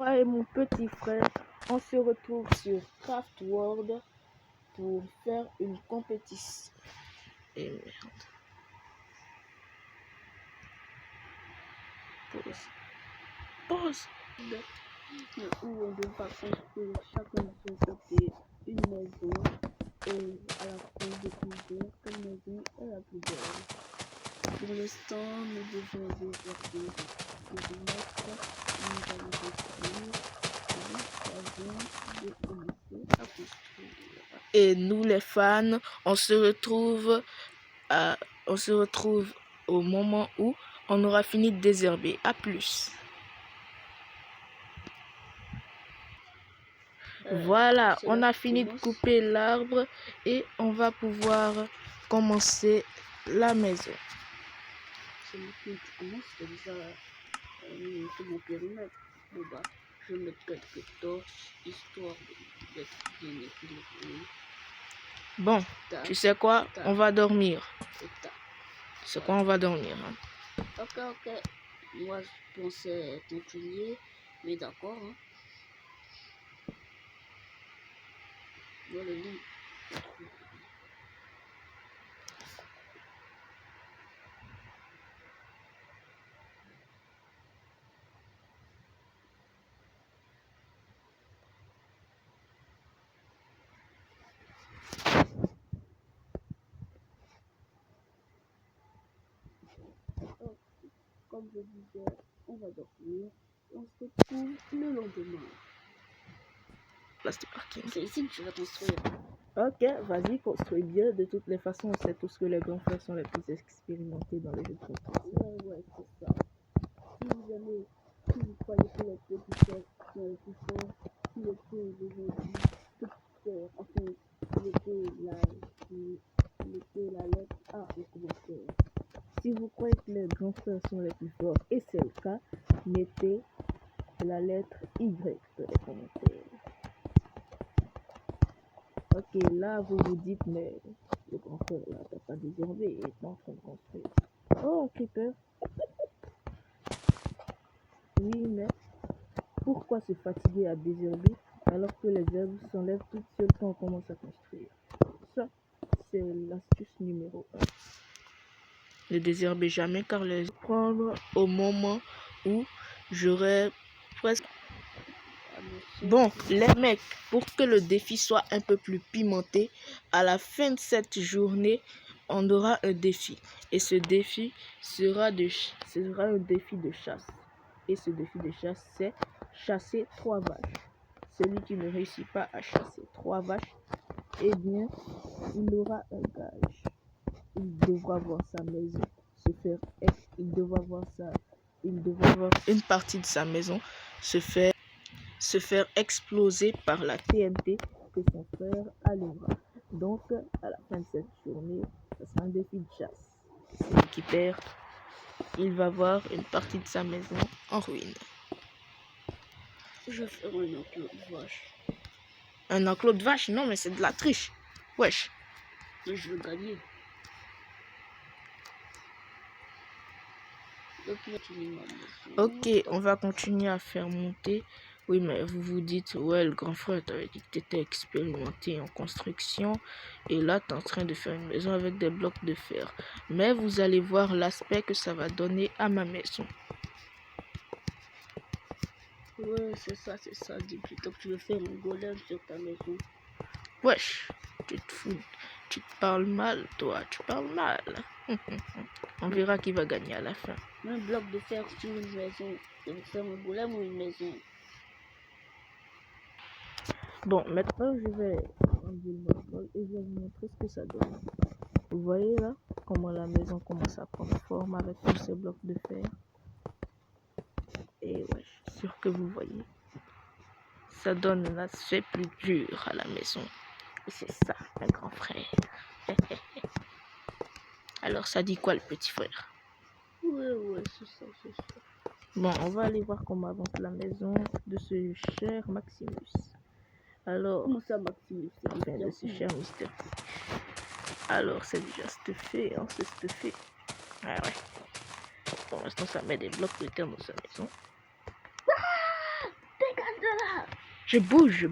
Moi et mon petit frère, on se retrouve sur Craft World pour faire une compétition. Et merde. Pause. Où on devra construire chacun de son côté une maison et à la fin découvrir quelle maison est la plus belle. Pour l'instant, nous devons développer le périmètre, nous allons construire, nous avons commencé à construire. Et nous les fans, on se retrouve au moment où on aura fini de désherber. À plus. Voilà, on a fini de couper l'arbre et on va pouvoir commencer la maison. C'est moi qui commence, c'est déjà c'est mon périmètre. Bon bah, je vais mettre quelques torches histoire d'être bien équilibré. Bon, tu sais quoi? On va dormir. C'est quoi on va dormir? Hein? Ok. Moi je pensais continuer, mais d'accord. Hein? Voilà le lit. Comme je disais, on va dormir et on se retrouve le lendemain. Place de parking. C'est ici que tu vas construire. Ok, vas-y, construis bien. De toutes les façons, on sait tous que les grands frères sont les plus expérimentés dans les jeux de construction. Ouais, c'est ça. Si vous croyez que les petits frères sont les plus forts, si les choses aujourd'hui, toutes terre, enfin, mettez la lettre A au commentaire. Si vous croyez que les grands frères sont les plus forts, et c'est le cas, mettez la lettre Y dans les commentaires. Ok, là vous vous dites, mais le grand frère là, t'as pas déshervé, il est en train de construire. Oh, creeper. Oui, mais pourquoi se fatiguer à désherber alors que les herbes s'enlèvent toutes seules quand on commence à construire? Ça, c'est l'astuce numéro 1. Ne désherbez jamais car les prendre au moment où j'aurai presque... Bon, les mecs, pour que le défi soit un peu plus pimenté, à la fin de cette journée, on aura un défi. Et ce défi sera un défi de chasse. Et ce défi de chasse, c'est chasser 3 vaches. Celui qui ne réussit pas à chasser 3 vaches, eh bien, il aura un gage. Il devra voir sa maison se faire... Il devra voir une partie de sa maison se faire exploser par la TNT que son frère allumera. Donc, à la fin de cette journée, ce sera un défi de chasse. Celui qui perd, il va voir une partie de sa maison en ruine. Je vais faire un enclos de vache. Un enclos de vache? Non, mais c'est de la triche. Wesh. Mais je veux gagner. Ok, on va continuer à faire monter. Oui, mais vous vous dites, ouais, le grand frère t'avait dit que t'étais expérimenté en construction. Et là, t'es en train de faire une maison avec des blocs de fer. Mais vous allez voir l'aspect que ça va donner à ma maison. Ouais, c'est ça. Dis plutôt que tu veux faire un golem sur ta maison. Wesh, tu te fous. Tu te parles mal, toi. Tu parles mal. On verra qui va gagner à la fin. Un bloc de fer sur une maison. Tu veux faire un golem ou une maison? Bon, maintenant je vais enlever le mode et je vais vous montrer ce que ça donne. Vous voyez là comment la maison commence à prendre forme avec tous ces blocs de fer. Et ouais, je suis sûr que vous voyez. Ça donne un aspect plus dur à la maison. Et c'est ça, un grand frère. Alors ça dit quoi le petit frère? Ouais, c'est ça. Bon, on va aller voir comment avance la maison de ce cher Maximus. Alors, comment ça Maximus? Enfin, de ce cher Mister. Alors, c'est déjà stuffé, hein, c'est stuffé. Ah ouais. Pour l'instant, ça met des blocs de terre dans sa maison. Ah, Je bouge.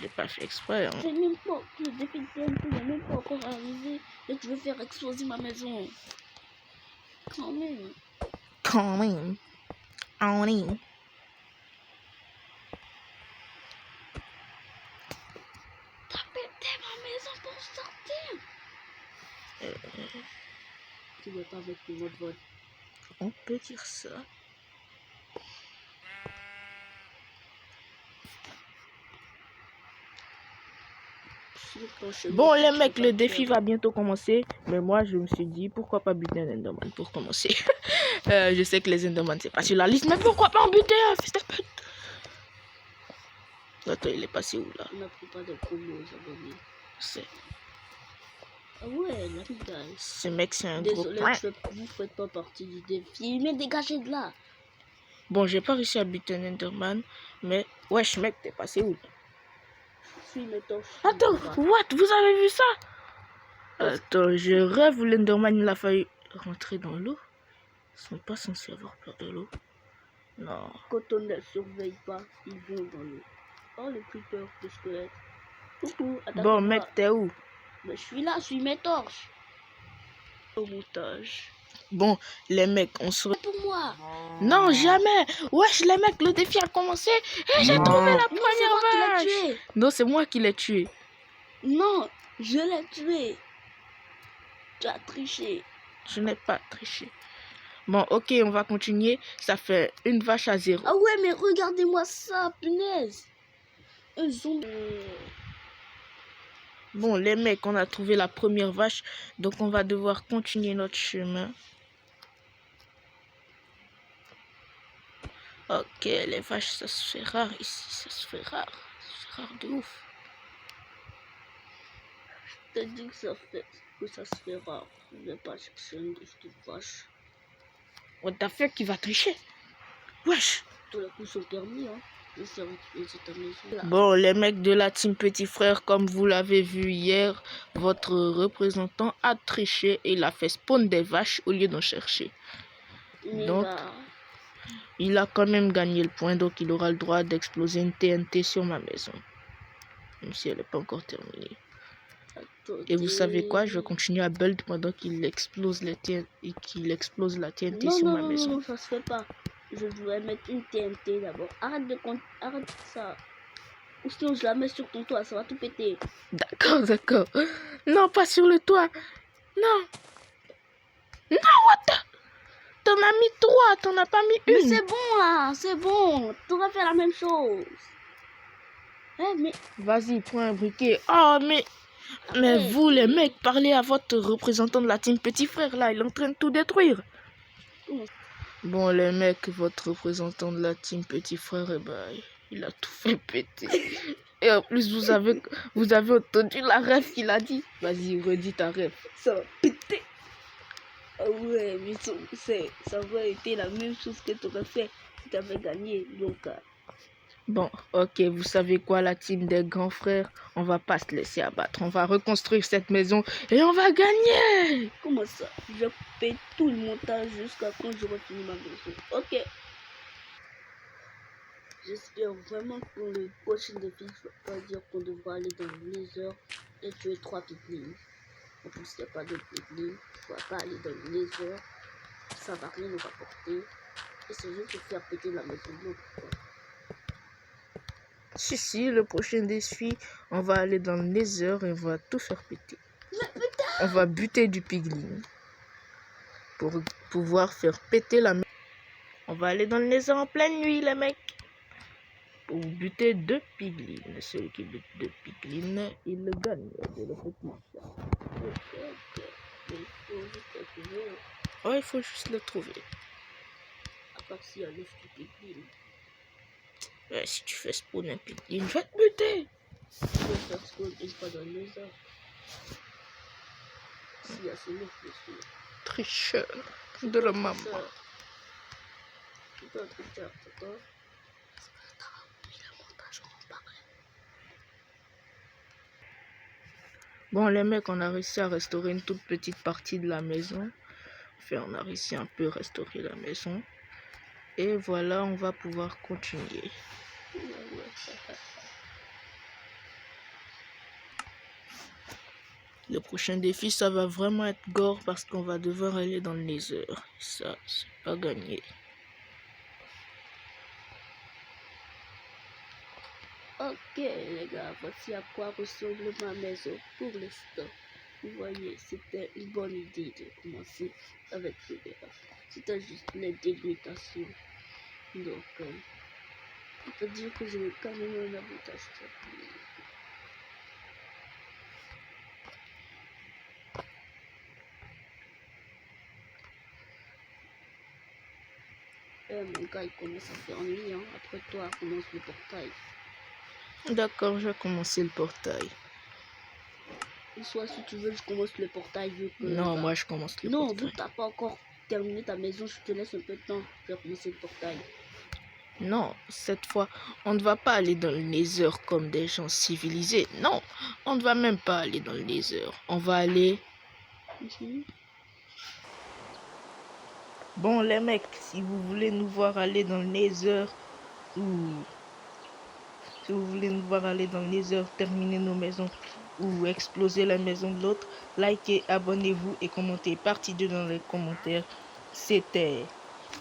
J'ai pas fait exprès. Hein. C'est même pas le défi de TNT n'est même pas encore arrivé et tu veux faire exploser ma maison. Quand même. Allez. T'as pété ma maison pour sortir. Tu veux pas avec le mode vote. On peut dire ça. Bon les mecs, le défi va bientôt commencer. Mais moi je me suis dit pourquoi pas buter un Enderman pour commencer. Je sais que les Enderman c'est pas sur la liste, mais pourquoi pas en buter un fils de pute. Attends, il est passé où là? On n'a pris pas de promo aux abonnés. C'est... Ah ouais, l'amigal. Ce mec c'est un Désolé, gros... vous faites pas partie du défi. Mais dégagez de là. Bon, j'ai pas réussi à buter un Enderman, mais wesh mec, t'es passé où? Suis mes torches. Attends, what? Vous avez vu ça? Attends, je rêve où l'Enderman il a failli rentrer dans l'eau. Ils sont pas censés avoir peur de l'eau. Non. Quand on ne surveille pas, ils vont dans l'eau. Oh, les creepers, les squelettes. Coucou, Bon, mec, t'es où? Mais je suis là, suis mes torches. Au montage. Bon, les mecs, on se... Pour moi. Non, jamais. Wesh, les mecs, le défi a commencé. Et j'ai trouvé la première vache. Non, c'est moi qui l'ai tué. Non, je l'ai tué. Tu as triché. Je n'ai pas triché. Bon, ok, on va continuer. Ça fait une vache à 0. Ah ouais, mais regardez-moi ça, punaise. Un zombie. Bon, les mecs, on a trouvé la première vache. Donc, on va devoir continuer notre chemin. Ok, les vaches, ça se fait rare ici. Ça se fait rare. C'est rare de ouf. Je t'ai dit que ça se fait rare. Je ne vais pas chercher une de vache. What the fuck, qui va tricher? Wesh. Tous les coups sont permis, hein. Bon, les mecs de la team Petit Frère, comme vous l'avez vu hier, votre représentant a triché et il a fait spawn des vaches au lieu d'en chercher. Donc, il a quand même gagné le point, donc il aura le droit d'exploser une TNT sur ma maison. Même si elle n'est pas encore terminée. Et vous savez quoi? Je vais continuer à build pendant qu'il explose la TNT sur ma maison. Non, ça se fait pas. Je dois mettre une TNT d'abord. Arrête ça. Ou sinon je la mets sur ton toit, ça va tout péter. D'accord. Non, pas sur le toit. Non. Non, what? T'en as mis 3, t'en as pas mis une. Mais c'est bon là, c'est bon. Tu vas faire la même chose. Mais... Vas-y, prends un briquet. Oh, mais vous, les mecs, parlez à votre représentant de la team Petit Frère, là. Il est en train de tout détruire. Bon, les mecs, votre représentant de la team Petit Frère, eh ben, il a tout fait péter. Et en plus, vous avez entendu la rêve qu'il a dit. Vas-y, redis ta rêve. Ça va péter. Ah ouais, mais ça aurait été la même chose que tu aurais fait si tu avais gagné. Donc... Bon, ok, vous savez quoi, la team des grands frères, on va pas se laisser abattre. On va reconstruire cette maison et on va gagner. Comment ça? Je paye tout le montage jusqu'à quand j'aurai fini ma maison. Ok. J'espère vraiment que pour le prochain défi, je ne vais pas dire qu'on devra aller dans le Nether et tuer 3 piglins. En plus, il n'y a pas de piglins. On ne va pas aller dans le Nether. Ça va rien nous rapporter. Et c'est juste de faire péter la maison de l'autre. Si, le prochain défi, on va aller dans le Nether et on va tout faire péter. On va buter du piglin pour pouvoir faire péter la maison. On va aller dans le Nether en pleine nuit, les mecs. Pour buter 2 piglins. Celui qui bute 2 piglins, il le gagne. C'est le petit chat. Oh, il faut juste le trouver. À part s'il y a le piglin. Ouais, si tu fais spawn un piglin, je vais te buter. Je vais faire spawn une fois dans le Nether. S'il y a ce mot, je suis. Tricheur de la maman. C'est un tricheur, c'est toi. Bon, les mecs, on a réussi à restaurer une toute petite partie de la maison. Enfin, on a réussi un peu à restaurer la maison. Et voilà, on va pouvoir continuer. Le prochain défi, ça va vraiment être gore parce qu'on va devoir aller dans le Nether. Ça, c'est pas gagné. Ok les gars, voici à quoi ressemble ma maison pour l'instant. Vous voyez, c'était une bonne idée de commencer avec le verre. C'était juste les délimitations. Donc, on peut dire que j'ai quand même un avantage. Mon gars, il commence à faire nuit. Hein. Après toi, commence le portail. D'accord, je vais commencer le portail. Ou soit, si tu veux, je commence le portail. Vu que, Non, moi je commence le non, portail. vu que t'as pas encore terminé ta maison, je te laisse un peu de temps. Je vais commencer le portail. Non, cette fois, on ne va pas aller dans le Nether comme des gens civilisés. Non, on ne va même pas aller dans le Nether. On va aller... Bon, les mecs, si vous voulez nous voir aller dans le Nether, ou si vous voulez nous voir aller dans le Nether, terminer nos maisons, ou exploser la maison de l'autre, likez, abonnez-vous et commentez. Partie 2 dans les commentaires. C'était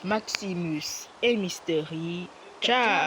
Maximus et Mystery. Ciao!